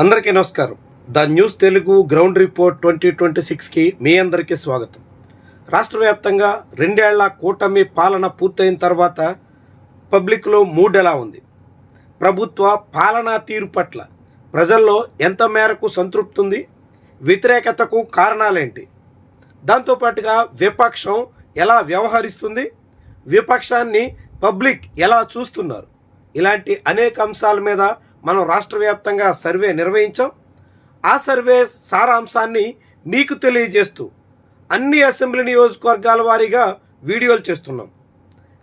అందరికీ నమస్కారం. The news Telugu ground report 2026కి మీ అందరికీ స్వాగతం. రాష్ట్ర వ్యాప్తంగా 2 ఏళ్ల కూటమి పాలన పూర్తయిన తర్వాత పబ్లిక్లో మూడ్ ఎలా ఉంది? ప్రభుత్వ పాలనా తీరు పట్ల ప్రజల్లో ఎంత మేరకు సంతృప్తి ఉంది? వ్యతిరేకతకు కారణాలేంటి? దాంతోపాటుగా విపక్షం ఎలా వ్యవహరిస్తుంది? విపక్షాన్ని పబ్లిక్ ఎలా చూస్తున్నారు? ఇలాంటి అనేక అంశాల మీద మనం రాష్ట్ర వ్యాప్తంగా సర్వే నిర్వహించాం. ఆ సర్వే సారాంశాన్ని మీకు తెలియజేస్తూ అన్ని అసెంబ్లీ నియోజకవర్గాల వారీగా వీడియోలు చేస్తున్నాం.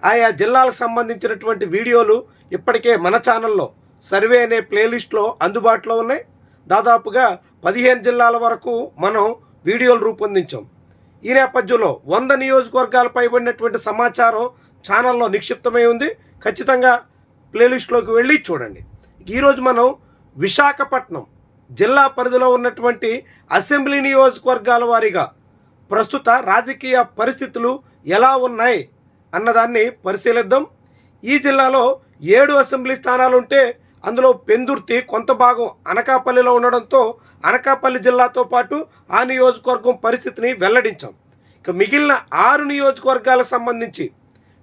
ఆయా జిల్లాలకు సంబంధించినటువంటి వీడియోలు ఇప్పటికే మన ఛానల్లో సర్వే అనే ప్లేలిస్ట్లో అందుబాటులో ఉన్నాయి. దాదాపుగా 15 జిల్లాల వరకు మనం వీడియోలు రూపొందించాం. ఈ నేపథ్యంలో 100 నియోజకవర్గాలు పైబడినటువంటి సమాచారం ఛానల్లో నిక్షిప్తమై ఉంది. ఖచ్చితంగా ప్లేలిస్ట్లోకి వెళ్ళి చూడండి. ఈరోజు మనం విశాఖపట్నం జిల్లా పరిధిలో ఉన్నటువంటి అసెంబ్లీ నియోజకవర్గాల వారీగా ప్రస్తుత రాజకీయ పరిస్థితులు ఎలా ఉన్నాయి అన్నదాన్ని పరిశీలిద్దాం. ఈ జిల్లాలో 7 అసెంబ్లీ స్థానాలు ఉంటే అందులో పెందుర్తి కొంత భాగం అనకాపల్లిలో ఉండడంతో అనకాపల్లి జిల్లాతో పాటు ఆ నియోజకవర్గం పరిస్థితిని వెల్లడించాం. ఇక మిగిలిన 6 నియోజకవర్గాలకు సంబంధించి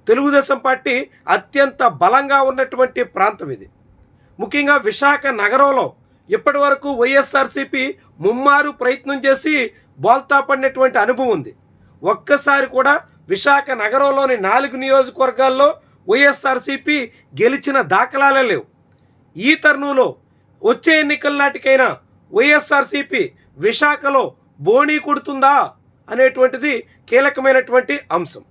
తెలుగుదేశం పార్టీ అత్యంత బలంగా ఉన్నటువంటి ప్రాంతం ఇది. ముఖ్యంగా విశాఖ నగరంలో ఇప్పటి వరకు వైఎస్ఆర్సీపీ ముమ్మారు ప్రయత్నం చేసి బోల్తా పడినటువంటి అనుభవం ఉంది. ఒక్కసారి కూడా విశాఖ నగరంలోని 4 నియోజకవర్గాల్లో వైఎస్ఆర్సీపీ గెలిచిన దాఖలాలే లేవు. ఈ తరుణంలో వచ్చే ఎన్నికల నాటికైనా వైఎస్ఆర్సీపీ విశాఖలో బోణీ కొడుతుందా అనేటువంటిది కీలకమైనటువంటి అంశం.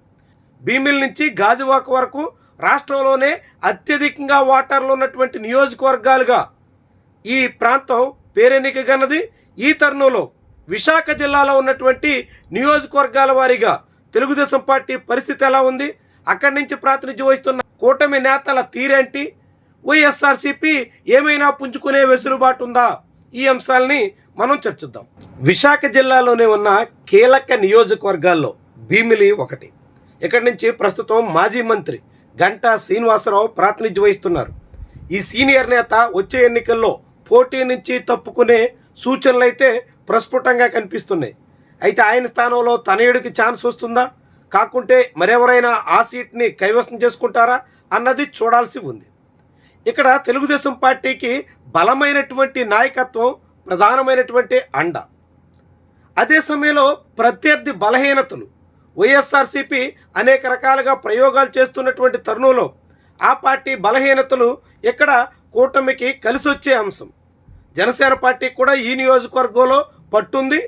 భీమిలి నుంచి గాజువాక వరకు రాష్ట్రంలోనే అత్యధికంగా ఓటర్లు ఉన్నటువంటి నియోజకవర్గాలుగా ఈ ప్రాంతం పేరెన్నికగన్నది. ఈ తరుణంలో విశాఖ జిల్లాలో ఉన్నటువంటి నియోజకవర్గాల వారీగా తెలుగుదేశం పార్టీ పరిస్థితి ఎలా ఉంది? అక్కడి నుంచి ప్రాతినిధ్యం వహిస్తున్న కూటమి నేతల తీరేంటి? వైఎస్ఆర్సీపీ ఏమైనా పుంజుకునే వెసులుబాటు ఉందా? ఈ అంశాలని మనం చర్చిద్దాం. విశాఖ జిల్లాలోనే ఉన్న కీలక నియోజకవర్గాల్లో భీమిలి ఒకటి. ఇక్కడి నుంచి ప్రస్తుతం మాజీ మంత్రి గంటా శ్రీనివాసరావు ప్రాతినిధ్యం వహిస్తున్నారు. ఈ సీనియర్ నేత వచ్చే ఎన్నికల్లో పోటీ నుంచి తప్పుకునే సూచనలు అయితే ప్రస్ఫుటంగా కనిపిస్తున్నాయి. అయితే ఆయన స్థానంలో తనయుడికి ఛాన్స్ వస్తుందా, కాకుంటే మరెవరైనా ఆ సీట్ని కైవసం చేసుకుంటారా అన్నది చూడాల్సి ఉంది. ఇక్కడ తెలుగుదేశం పార్టీకి బలమైనటువంటి నాయకత్వం, ప్రధానమైనటువంటి అండ. అదే సమయంలో ప్రత్యర్థి బలహీనతలు వైఎస్ఆర్సీపీ అనేక రకాలుగా ప్రయోగాలు చేస్తున్నటువంటి తరుణంలో ఆ పార్టీ బలహీనతలు ఇక్కడ కూటమికి కలిసి వచ్చే అంశం. జనసేన పార్టీ కూడా ఈ నియోజకవర్గంలో పట్టుంది.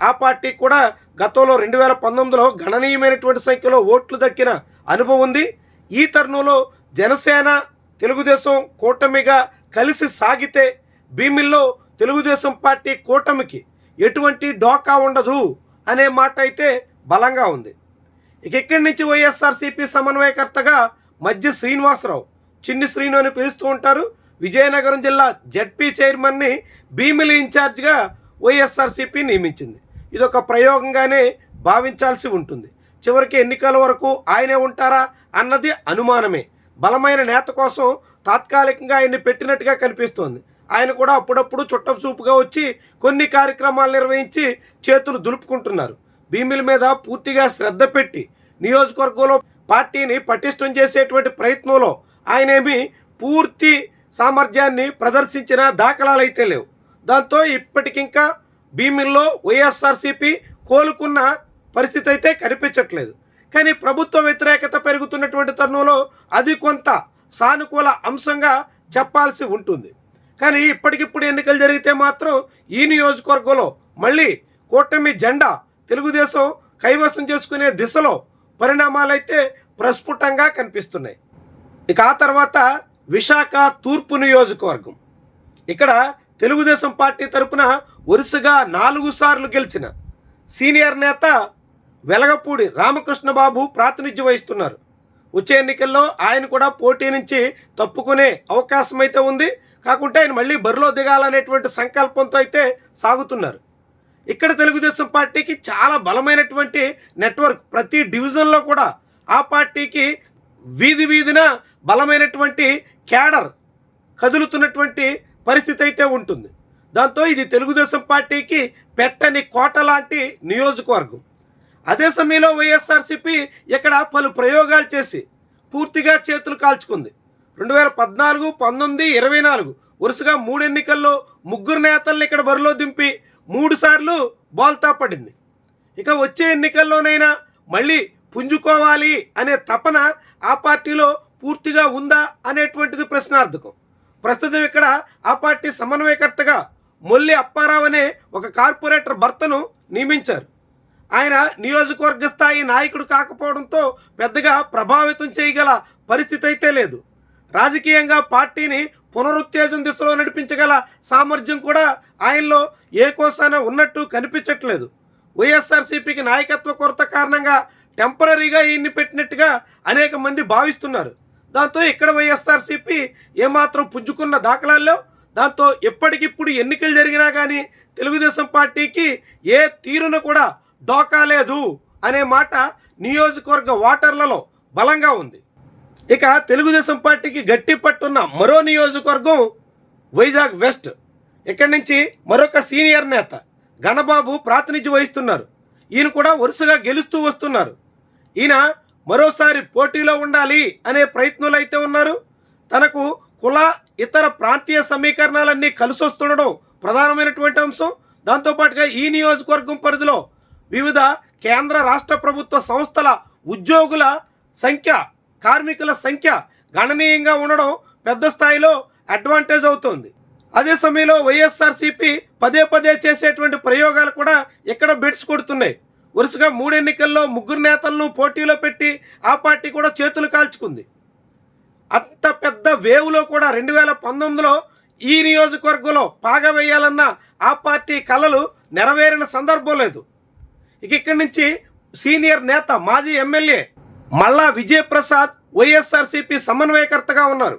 ఆ పార్టీ కూడా గతంలో 2019లో గణనీయమైనటువంటి సంఖ్యలో ఓట్లు దక్కిన అనుభవం ఉంది. ఈ తరుణంలో జనసేన తెలుగుదేశం కూటమిగా కలిసి సాగితే భీమిల్లో తెలుగుదేశం పార్టీ కూటమికి ఎటువంటి డోకా ఉండదు అనే మాట అయితే బలంగా ఉంది. ఇక్కడి నుంచి వైఎస్ఆర్సీపీ సమన్వయకర్తగా మధ్య శ్రీనివాసరావు, చిన్ని శ్రీను అని పిలుస్తూ ఉంటారు, విజయనగరం జిల్లా జడ్పీ చైర్మన్ని భీమిలి ఇన్ఛార్జిగా వైఎస్ఆర్సీపీ నియమించింది. ఇదొక ప్రయోగంగానే భావించాల్సి ఉంటుంది. చివరికి ఎన్నికల వరకు ఆయనే ఉంటారా అన్నది అనుమానమే. బలమైన నేత కోసం తాత్కాలికంగా ఆయన్ని పెట్టినట్టుగా కనిపిస్తోంది. ఆయన కూడా అప్పుడప్పుడు చుట్టపు చూపుగా వచ్చి కొన్ని కార్యక్రమాలు నిర్వహించి చేతులు దులుపుకుంటున్నారు. భీమిలి మీద పూర్తిగా శ్రద్ధ పెట్టి నియోజకవర్గంలో పార్టీని పటిష్టం చేసేటువంటి ప్రయత్నంలో ఆయనేమి పూర్తి సామర్థ్యాన్ని ప్రదర్శించిన దాఖలాలు అయితే లేవు. దాంతో ఇప్పటికింకా భీమిల్లో వైఎస్ఆర్సీపీ కోలుకున్న పరిస్థితి అయితే కనిపించట్లేదు. కానీ ప్రభుత్వ వ్యతిరేకత పెరుగుతున్నటువంటి తరుణంలో అది కొంత సానుకూల అంశంగా చెప్పాల్సి ఉంటుంది. కానీ ఇప్పటికిప్పుడు ఎన్నికలు జరిగితే మాత్రం ఈ నియోజకవర్గంలో మళ్ళీ కూటమి జెండా తెలుగుదేశం కైవసం చేసుకునే దిశలో పరిణామాలైతే ప్రస్ఫుటంగా కనిపిస్తున్నాయి. ఇక ఆ తర్వాత విశాఖ తూర్పు నియోజకవర్గం. ఇక్కడ తెలుగుదేశం పార్టీ తరపున వరుసగా 4 సార్లు గెలిచిన సీనియర్ నేత వెలగపూడి రామకృష్ణబాబు ప్రాతినిధ్యం వహిస్తున్నారు. వచ్చే ఎన్నికల్లో ఆయన కూడా పోటీ నుంచి తప్పుకునే అవకాశం అయితే ఉంది. కాకుంటే ఆయన మళ్ళీ బరిలో దిగాలనేటువంటి సంకల్పంతో అయితే సాగుతున్నారు. ఇక్కడ తెలుగుదేశం పార్టీకి చాలా బలమైనటువంటి నెట్వర్క్, ప్రతి డివిజన్లో కూడా ఆ పార్టీకి వీధి వీధిన బలమైనటువంటి క్యాడర్ కదులుతున్నటువంటి పరిస్థితి అయితే ఉంటుంది. దాంతో ఇది తెలుగుదేశం పార్టీకి పెట్టని కోట లాంటి నియోజకవర్గం. అదే సమయంలో వైఎస్ఆర్సీపీ ఇక్కడ పలు ప్రయోగాలు చేసి పూర్తిగా చేతులు కాల్చుకుంది. 2014, 19, 24 వరుసగా 3 ఎన్నికల్లో 3 నేతల్ని ఇక్కడ బరిలో దింపి 3 సార్లు బోల్తా పడింది. ఇక వచ్చే ఎన్నికల్లోనైనా మళ్ళీ పుంజుకోవాలి అనే తపన ఆ పార్టీలో పూర్తిగా ఉందా అనేటువంటిది ప్రశ్నార్థకం. ప్రస్తుతం ఇక్కడ ఆ పార్టీ సమన్వయకర్తగా మొల్లి అప్పారావు అనే ఒక కార్పొరేటర్ భర్తను నియమించారు. ఆయన నియోజకవర్గ స్థాయి నాయకుడు కాకపోవడంతో పెద్దగా ప్రభావితం చేయగల పరిస్థితి అయితే లేదు. రాజకీయంగా పార్టీని పునరుత్తేజం దిశలో నడిపించగల సామర్థ్యం కూడా ఆయనలో ఏ కోసాన ఉన్నట్టు కనిపించట్లేదు. వైఎస్ఆర్సీపీకి నాయకత్వ కొరత కారణంగా టెంపరీగా ఈయన్ని పెట్టినట్టుగా అనేక మంది భావిస్తున్నారు. దాంతో ఇక్కడ వైఎస్ఆర్సీపీ ఏమాత్రం పుంజుకున్న దాఖలాల్లో, దాంతో ఎప్పటికిప్పుడు ఎన్నికలు జరిగినా కానీ తెలుగుదేశం పార్టీకి ఏ తీరున కూడా డోకా లేదు అనే మాట నియోజకవర్గ ఓటర్లలో బలంగా ఉంది. ఇక తెలుగుదేశం పార్టీకి గట్టి పట్టున్న మరో నియోజకవర్గం వైజాగ్ వెస్ట్. ఇక్కడి నుంచి మరొక సీనియర్ నేత గణబాబు ప్రాతినిధ్యం వహిస్తున్నారు. ఈయన కూడా వరుసగా గెలుస్తూ వస్తున్నారు. ఈయన మరోసారి పోటీలో ఉండాలి అనే ప్రయత్నాలు అయితే ఉన్నారు. తనకు కుల ఇతర ప్రాంతీయ సమీకరణాలన్నీ కలిసి వస్తుండడం ప్రధానమైనటువంటి అంశం. దాంతోపాటుగా ఈ నియోజకవర్గం పరిధిలో వివిధ కేంద్ర రాష్ట్ర ప్రభుత్వ సంస్థల ఉద్యోగుల సంఖ్య, కార్మికుల సంఖ్య గణనీయంగా ఉండడం పెద్ద స్థాయిలో అడ్వాంటేజ్ అవుతోంది. అదే సమయంలో వైఎస్ఆర్సీపీ పదే పదే చేసేటువంటి ప్రయోగాలు కూడా ఎక్కడ బెట్స్ కొడుతున్నాయి. వరుసగా 3 ఎన్నికల్లో 3 నేతలను పోటీలో పెట్టి ఆ పార్టీ కూడా చేతులు కాల్చుకుంది. అంత పెద్ద వేవ్లో కూడా 2019లో ఈ నియోజకవర్గంలో పాగా వేయాలన్న ఆ పార్టీ కలలు నెరవేరిన సందర్భం లేదు. ఇక్కడి నుంచి సీనియర్ నేత మాజీ ఎమ్మెల్యే మల్లా విజయప్రసాద్ వైఎస్ఆర్సీపీ సమన్వయకర్తగా ఉన్నారు.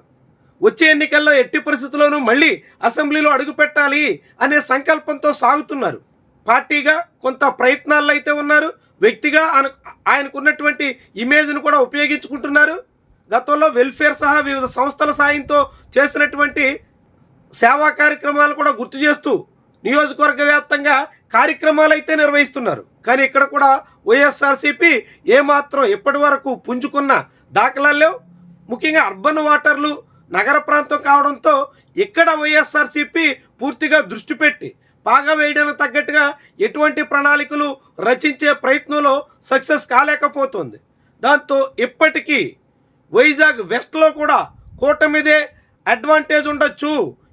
వచ్చే ఎన్నికల్లో ఎట్టి పరిస్థితుల్లోనూ మళ్ళీ అసెంబ్లీలో అడుగుపెట్టాలి అనే సంకల్పంతో సాగుతున్నారు. పార్టీగా కొంత ప్రయత్నాల్లో అయితే ఉన్నారు. వ్యక్తిగా ఆయనకున్నటువంటి ఇమేజ్ను కూడా ఉపయోగించుకుంటున్నారు. గతంలో వెల్ఫేర్ సహా వివిధ సంస్థల సాయంతో చేసినటువంటి సేవా కార్యక్రమాలు కూడా గుర్తు చేస్తూ నియోజకవర్గ వ్యాప్తంగా కార్యక్రమాలు అయితే నిర్వహిస్తున్నారు. కానీ ఇక్కడ కూడా వైఎస్ఆర్సీపీ ఏమాత్రం ఇప్పటి వరకు పుంజుకున్న దాఖలాల్లో, ముఖ్యంగా అర్బన్ ఓటర్లు నగర ప్రాంతం కావడంతో ఇక్కడ వైఎస్ఆర్సీపీ పూర్తిగా దృష్టి పెట్టి పాగా వేయడానికి తగ్గట్టుగా ఎటువంటి ప్రణాళికలు రచించే ప్రయత్నంలో సక్సెస్ కాలేకపోతుంది. దాంతో ఇప్పటికీ వైజాగ్ వెస్ట్లో కూడా కూటమిదే అడ్వాంటేజ్ ఉండొచ్చు.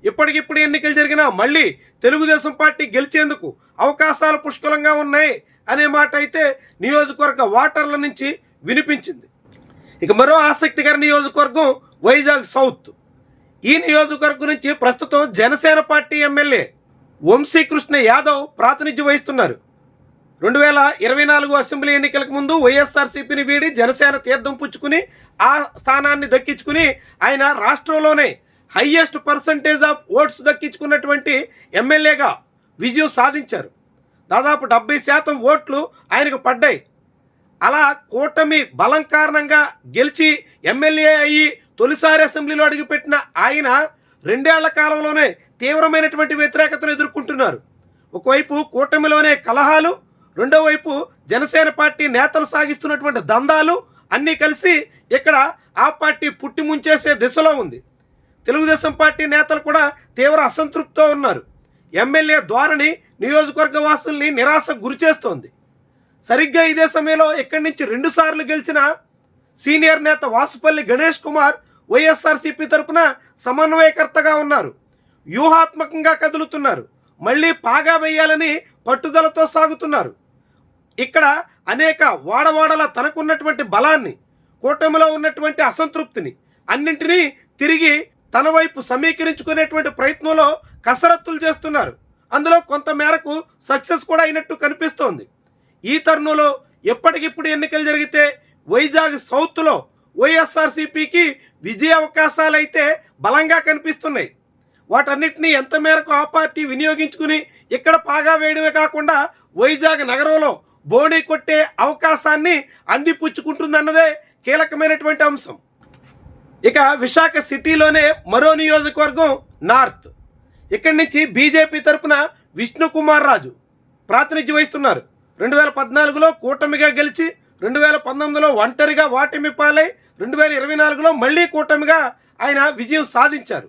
ఇప్పటికిప్పుడు ఎన్నికలు జరిగినా మళ్ళీ తెలుగుదేశం పార్టీ గెలిచేందుకు అవకాశాలు పుష్కలంగా ఉన్నాయి అనే మాట అయితే నియోజకవర్గ ఓటర్ల నుంచి వినిపించింది. ఇక మరో ఆసక్తికర నియోజకవర్గం వైజాగ్ సౌత్. ఈ నియోజకవర్గం నుంచి ప్రస్తుతం జనసేన పార్టీ ఎమ్మెల్యే వంశీకృష్ణ యాదవ్ ప్రాతినిధ్యం వహిస్తున్నారు. 2024 అసెంబ్లీ ఎన్నికలకు ముందు వైఎస్ఆర్సీపీని వీడి జనసేన తీర్థం పుచ్చుకుని ఆ స్థానాన్ని దక్కించుకుని ఆయన రాష్ట్రంలోనే హైయెస్ట్ పర్సంటేజ్ ఆఫ్ ఓట్స్ దక్కించుకున్నటువంటి ఎమ్మెల్యేగా విజయం సాధించారు. దాదాపు 70% ఓట్లు ఆయనకు పడ్డాయి. అలా కూటమి బలం కారణంగా గెలిచి ఎమ్మెల్యే అయ్యి తొలిసారి అసెంబ్లీలో అడుగుపెట్టిన ఆయన 2 ఏళ్ల కాలంలోనే తీవ్రమైనటువంటి వ్యతిరేకతను ఎదుర్కొంటున్నారు. ఒకవైపు కూటమిలోనే కలహాలు, రెండో వైపు జనసేన పార్టీ నేతలు సాగిస్తున్నటువంటి దందాలు అన్నీ కలిసి ఇక్కడ ఆ పార్టీ పుట్టి ముంచేసే దిశలో ఉంది. తెలుగుదేశం పార్టీ నేతలు కూడా తీవ్ర అసంతృప్తితో ఉన్నారు. ఎమ్మెల్యే ధోరణి నియోజకవర్గ వాసుల్ని నిరాశకు గురిచేస్తోంది. సరిగ్గా ఇదే సమయంలో ఇక్కడి నుంచి 2 సార్లు గెలిచిన సీనియర్ నేత వాసుపల్లి గణేష్ కుమార్ వైఎస్ఆర్సీపీ తరఫున సమన్వయకర్తగా ఉన్నారు. వ్యూహాత్మకంగా కదులుతున్నారు. మళ్ళీ పాగా వేయాలని పట్టుదలతో సాగుతున్నారు. ఇక్కడ అనేక వాడవాడల తనకున్నటువంటి బలాన్ని, కూటమిలో ఉన్నటువంటి అసంతృప్తిని అన్నింటినీ తిరిగి తన వైపు సమీకరించుకునేటువంటి ప్రయత్నంలో కసరత్తులు చేస్తున్నారు. అందులో కొంత మేరకు సక్సెస్ కూడా అయినట్టు కనిపిస్తోంది. ఈ తరుణంలో ఎప్పటికిప్పుడు ఎన్నికలు జరిగితే వైజాగ్ సౌత్లో వైఎస్ఆర్సీపీకి విజయ అవకాశాలు అయితే బలంగా కనిపిస్తున్నాయి. వాటన్నిటినీ ఎంత మేరకు ఆ పార్టీ వినియోగించుకుని ఇక్కడ పాగా వేయడమే కాకుండా వైజాగ్ నగరంలో బోణీ కొట్టే అవకాశాన్ని అందిపుచ్చుకుంటుందన్నదే కీలకమైనటువంటి అంశం. ఇక విశాఖ సిటీలోనే మరో నియోజకవర్గం నార్త్. ఇక్కడి నుంచి బీజేపీ తరపున విష్ణుకుమార్ రాజు ప్రాతినిధ్యం వహిస్తున్నారు. 2014లో కూటమిగా గెలిచి 2019లో ఒంటరిగా ఓటమి పాలై 2024లో మళ్ళీ కూటమిగా ఆయన విజయం సాధించారు.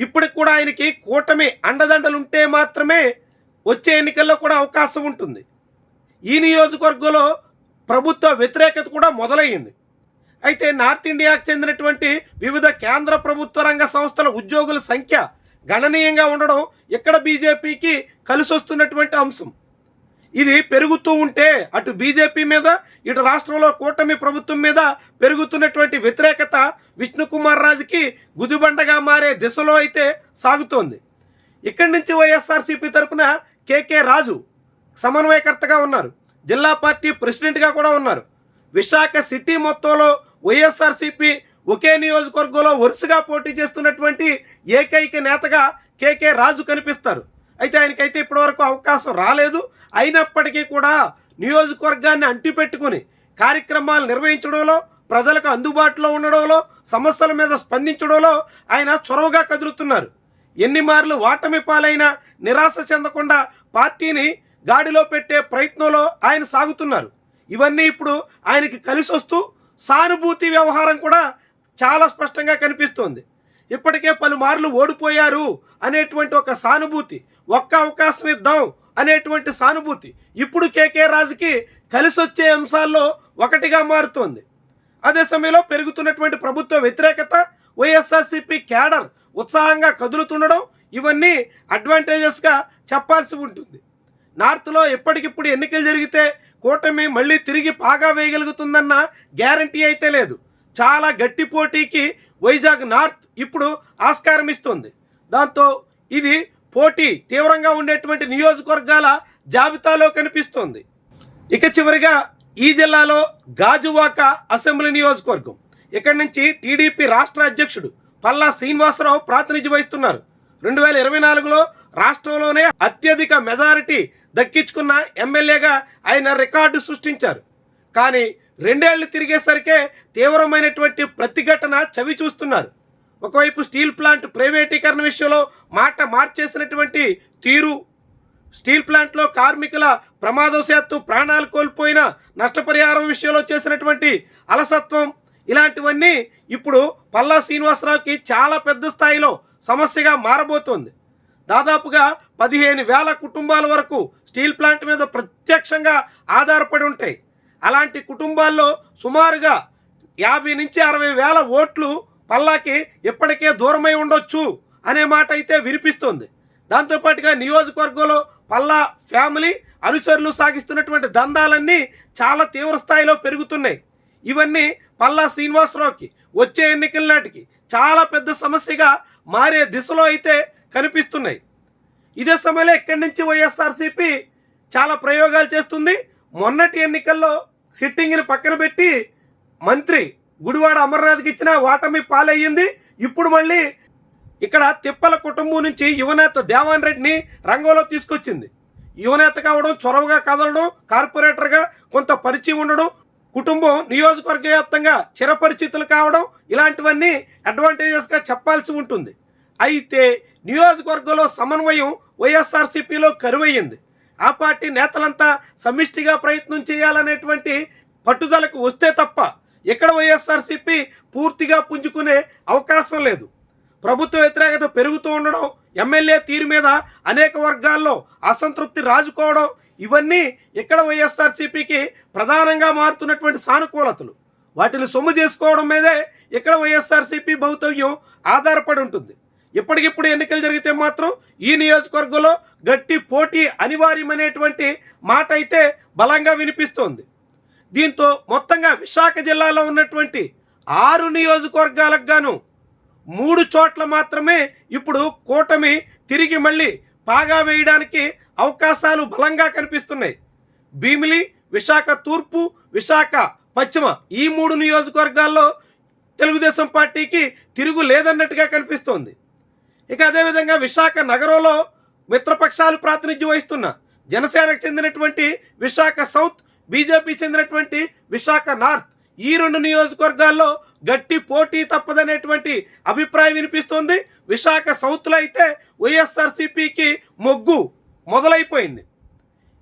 ఇప్పటికి కూడా ఆయనకి కూటమి అండదండలుంటే మాత్రమే వచ్చే ఎన్నికల్లో కూడా అవకాశం ఉంటుంది. ఈ నియోజకవర్గంలో ప్రభుత్వ వ్యతిరేకత కూడా మొదలయ్యింది. అయితే నార్త్ ఇండియాకు చెందినటువంటి వివిధ కేంద్ర ప్రభుత్వ రంగ సంస్థల ఉద్యోగుల సంఖ్య గణనీయంగా ఉండడం ఇక్కడ బీజేపీకి కలిసి వస్తున్నటువంటి అంశం. ఇది పెరుగుతూ ఉంటే అటు బీజేపీ మీద ఇటు రాష్ట్రంలో కూటమి ప్రభుత్వం మీద పెరుగుతున్నటువంటి వ్యతిరేకత విష్ణుకుమార్ రాజుకి గుదిబండగా మారే దిశలో అయితే సాగుతోంది. ఇక్కడి నుంచి వైఎస్ఆర్సీపీ తరఫున కేకే రాజు సమన్వయకర్తగా ఉన్నారు, జిల్లా పార్టీ ప్రెసిడెంట్గా కూడా ఉన్నారు. విశాఖ సిటీ మొత్తంలో వైఎస్ఆర్సీపీ ఒకే నియోజకవర్గంలో వరుసగా పోటీ చేస్తున్నటువంటి ఏకైక నేతగా కేకే రాజు కనిపిస్తారు. అయితే ఆయనకైతే ఇప్పటివరకు అవకాశం రాలేదు. అయినప్పటికీ కూడా నియోజకవర్గాన్ని అంటిపెట్టుకుని కార్యక్రమాలు నిర్వహించడంలో, ప్రజలకు అందుబాటులో ఉండడంలో, సమస్యల మీద స్పందించడంలో ఆయన చొరవగా కదులుతున్నారు. ఎన్ని మార్లు ఓటమి పాలైన నిరాశ చెందకుండా పార్టీని గాడిలో పెట్టే ప్రయత్నంలో ఆయన సాగుతున్నారు. ఇవన్నీ ఇప్పుడు ఆయనకి కలిసి వస్తూ సానుభూతి వ్యవహారం కూడా చాలా స్పష్టంగా కనిపిస్తోంది. ఇప్పటికే పలుమార్లు ఓడిపోయారు అనేటువంటి ఒక సానుభూతి, ఒక్క అవకాశం ఇద్దాం అనేటువంటి సానుభూతి ఇప్పుడు కేకే రాజుకి కలిసి వచ్చే అంశాల్లో ఒకటిగా మారుతోంది. అదే సమయంలో పెరుగుతున్నటువంటి ప్రభుత్వ వ్యతిరేకత, వైఎస్ఆర్సీపీ క్యాడర్ ఉత్సాహంగా కదులుతుండడం ఇవన్నీ అడ్వాంటేజెస్గా చెప్పాల్సి ఉంటుంది. నార్త్లో ఎప్పటికిప్పుడు ఎన్నికలు జరిగితే కూటమి మళ్ళీ తిరిగి పాగా వేయగలుగుతుందన్న గ్యారంటీ అయితే లేదు. చాలా గట్టి పోటీకి వైజాగ్ నార్త్ ఇప్పుడు ఆస్కారం ఇస్తుంది. దాంతో ఇది పోటీ తీవ్రంగా ఉండేటువంటి నియోజకవర్గాల జాబితాలో కనిపిస్తోంది. ఇక చివరిగా ఈ జిల్లాలో గాజువాక అసెంబ్లీ నియోజకవర్గం. ఇక్కడి నుంచి టీడీపీ రాష్ట్ర అధ్యక్షుడు పల్లా శ్రీనివాసరావు ప్రాతినిధ్యం వహిస్తున్నారు. 2024లో రాష్ట్రంలోనే అత్యధిక మెజారిటీ దక్కించుకున్న ఎమ్మెల్యేగా ఆయన రికార్డు సృష్టించారు. కానీ 2 ఏళ్లు తిరిగేసరికే తీవ్రమైనటువంటి ప్రతిఘటన చవి చూస్తున్నారు. ఒకవైపు స్టీల్ ప్లాంట్ ప్రైవేటీకరణ విషయంలో మాట మార్చేసినటువంటి తీరు, స్టీల్ ప్లాంట్లో కార్మికుల ప్రమాదవశాత్తు ప్రాణాలు కోల్పోయిన నష్టపరిహారం విషయంలో చేసినటువంటి అలసత్వం, ఇలాంటివన్నీ ఇప్పుడు పల్లా శ్రీనివాసరావుకి చాలా పెద్ద స్థాయిలో సమస్యగా మారబోతోంది. దాదాపుగా 15,000 కుటుంబాల వరకు స్టీల్ ప్లాంట్ మీద ప్రత్యక్షంగా ఆధారపడి ఉంటాయి. అలాంటి కుటుంబాల్లో సుమారుగా 50 నుంచి 60,000 ఓట్లు పల్లాకి ఇప్పటికే దూరమై ఉండొచ్చు అనే మాట అయితే వినిపిస్తోంది. దాంతోపాటుగా నియోజకవర్గంలో పల్లా ఫ్యామిలీ అనుచరులు సాగిస్తున్నటువంటి దందాలన్నీ చాలా తీవ్ర స్థాయిలో పెరుగుతున్నాయి. ఇవన్నీ పల్లా శ్రీనివాసరావుకి వచ్చే ఎన్నికల నాటికి చాలా పెద్ద సమస్యగా మారే దిశలో అయితే కనిపిస్తున్నాయి. ఇదే సమయంలో ఇక్కడి నుంచి వైఎస్ఆర్సీపీ చాలా ప్రయోగాలు చేస్తుంది. మొన్నటి ఎన్నికల్లో సిట్టింగ్ని పక్కన పెట్టి మంత్రి గుడివాడ అమర్నాథ్కి ఇచ్చిన ఓటమి పాలయ్యింది. ఇప్పుడు మళ్ళీ ఇక్కడ తిప్పల కుటుంబం నుంచి యువనేత దేవాన్ రెడ్డిని రంగంలో తీసుకొచ్చింది. యువనేత కావడం, చొరవగా కదలడం, కార్పొరేటర్గా కొంత పరిచయం ఉండడం, కుటుంబం నియోజకవర్గ వ్యాప్తంగా చిరపరిచితులు కావడం, ఇలాంటివన్నీ అడ్వాంటేజెస్గా చెప్పాల్సి ఉంటుంది. అయితే నియోజకవర్గంలో సమన్వయం వైఎస్ఆర్సీపీలో కరువయ్యింది. ఆ పార్టీ నేతలంతా సమిష్టిగా ప్రయత్నం చేయాలనేటువంటి పట్టుదలకు వస్తే తప్ప ఇక్కడ వైఎస్ఆర్సీపీ పూర్తిగా పుంజుకునే అవకాశం లేదు. ప్రభుత్వ వ్యతిరేకత పెరుగుతూ ఉండడం, ఎమ్మెల్యే తీరు మీద అనేక వర్గాల్లో అసంతృప్తి రాజుకోవడం, ఇవన్నీ ఇక్కడ వైఎస్ఆర్సీపీకి ప్రధానంగా మారుతున్నటువంటి సానుకూలతలు. వాటిని సొమ్ము చేసుకోవడం మీదే ఇక్కడ వైఎస్ఆర్సీపీ భౌతవ్యం ఆధారపడి ఉంటుంది. ఇప్పటికిప్పుడు ఎన్నికలు జరిగితే మాత్రం ఈ నియోజకవర్గంలో గట్టి పోటీ అనివార్యమనేటువంటి మాట అయితే బలంగా వినిపిస్తోంది. దీంతో మొత్తంగా విశాఖ జిల్లాలో ఉన్నటువంటి 6 నియోజకవర్గాలకు గాను 3 చోట్ల మాత్రమే ఇప్పుడు కూటమి తిరిగి మళ్ళీ పాగా వేయడానికి అవకాశాలు బలంగా కనిపిస్తున్నాయి. భీమిలి, విశాఖ తూర్పు, విశాఖ పశ్చిమ ఈ 3 నియోజకవర్గాల్లో తెలుగుదేశం పార్టీకి తిరుగు లేదన్నట్టుగా కనిపిస్తోంది. ఇక అదేవిధంగా విశాఖ నగరంలో మిత్రపక్షాలు ప్రాతినిధ్యం వహిస్తున్న జనసేనకు చెందినటువంటి విశాఖ సౌత్, బీజేపీ చెందినటువంటి విశాఖ నార్త్ ఈ 2 నియోజకవర్గాల్లో గట్టి పోటీ తప్పదనేటువంటి అభిప్రాయం వినిపిస్తోంది. విశాఖ సౌత్లో అయితే వైఎస్ఆర్సీపీకి మొగ్గు మొదలైపోయింది.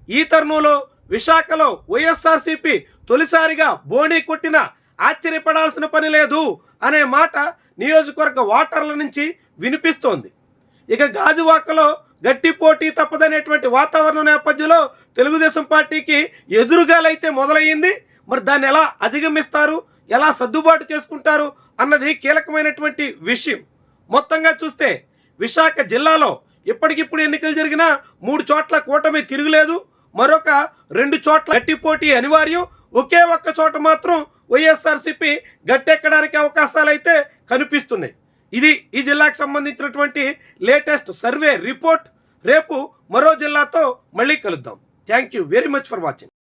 ఈ తరుణంలో విశాఖలో వైఎస్ఆర్సీపీ తొలిసారిగా బోణీ కొట్టినా ఆశ్చర్యపడాల్సిన పని లేదు అనే మాట నియోజకవర్గ ఓటర్ల నుంచి వినిపిస్తోంది. ఇక గాజువాకలో గట్టి పోటీ తప్పదనేటువంటి వాతావరణం నేపథ్యంలో తెలుగుదేశం పార్టీకి ఎదురుగాలైతే మొదలయ్యింది. మరి దాన్ని ఎలా అధిగమిస్తారు, ఎలా సర్దుబాటు చేసుకుంటారు అన్నది కీలకమైనటువంటి విషయం. మొత్తంగా చూస్తే విశాఖ జిల్లాలో ఇప్పటికిప్పుడు ఎన్నికలు జరిగినా 3 చోట్ల కూటమి తిరుగులేదు, మరొక 2 చోట్ల గట్టి పోటీ అనివార్యం. ఒకే ఒక్క చోట మాత్రం వైఎస్ఆర్సీపీ గట్టెక్కడానికి అవకాశాలు అయితే కనిపిస్తున్నాయి. ఇది ఈ జిల్లాకు సంబంధించినటువంటి లేటెస్ట్ సర్వే రిపోర్ట్. రేపు మరో జిల్లాతో మళ్ళీ కలుద్దాం. Thank you very much for watching.